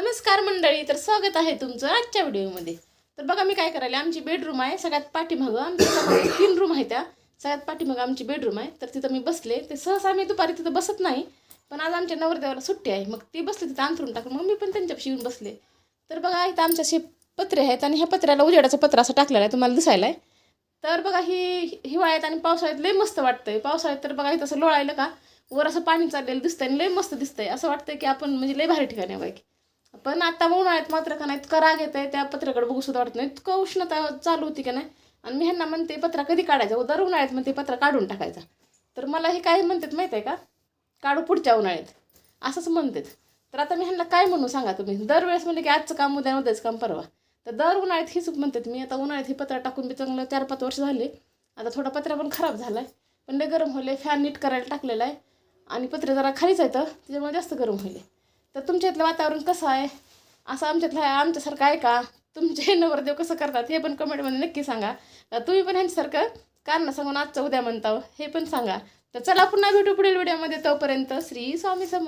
नमस्कार मंडळी, तर स्वागत आहे तुमचं आजच्या व्हिडिओमध्ये. तर बघा मी काय करायला, आमची बेडरूम आहे सगळ्यात पाठीमागं. आमच्या 3 रूम आहेत, त्या सगळ्यात पाठीमागं आमची बेडरूम आहे. तर तिथं मी बसले. ते सहसा मी दुपारी तिथं बसत नाही, पण आज आमच्या नवरदेवाला सुट्टी आहे. मग ती बसली तिथं अंथरून टाकून, मग मी पण त्यांच्यापाशी येऊन बसले. तर बघा इथं आमच्याशी पत्रे आहेत आणि ह्या पत्र्याला उजेडाचं पत्र असं टाकलेलं आहे, तुम्हाला दिसायला आहे. तर बघा ही हिवाळ्यात आणि पावसाळ्यात लय मस्त वाटतंय. पावसाळ्यात तर बघा इथं असं लोळायलं का वर असं पाणी चाललेलं दिसतंय आणि लय मस्त दिसतंय. असं वाटतंय की आपण म्हणजे लय भारी ठिकाणी आहे बाकी. पण आता उन्हाळ्यात मात्र का नाही इतका राग येत आहे, त्या पत्र्याकडे बघू सुद्धा वाटत नाही. इतकं उष्णता चालू होती का नाही. आणि मी ह्यांना म्हणते पत्रा कधी काढायचा, दर उन्हाळ्यात म्हणते पत्रा काढून टाकायचा. तर मला हे काय म्हणतात माहीत आहे का, काढू पुढच्या उन्हाळ्यात असंच म्हणतात. तर आता मी ह्यांना काय म्हणू सांगा तुम्ही. दरवेळेस म्हणले की आजचं काम उद्या, उद्याच काम परवा. तर दर उन्हाळ्यात हीच म्हणतात मी. आता उन्हाळ्यात ही पत्रा टाकून बी चांगलं 4-5 वर्ष झाले. आता थोडा पत्रा पण खराब झाला आहे, पण लय गरम होले. फॅन नीट करायला टाकलेला आहे आणि पत्रे जरा खालीच आहे तर त्याच्यामुळे जास्त गरम होईल. तर तुमच्या इथलं वातावरण कसं आहे, असं आमच्यातलं आमच्यासारखं आहे का, तुमचे नवरदेव कसं करतात हे पण कमेंटमध्ये नक्की सांगा. तुम्ही पण ह्यांच्यासारखं कारण सांगून आजचं उद्या म्हणता हे पण सांगा. तर चला पुन्हा भेटू पुढील व्हिडिओमध्ये. तोपर्यंत श्री स्वामी समर्थ.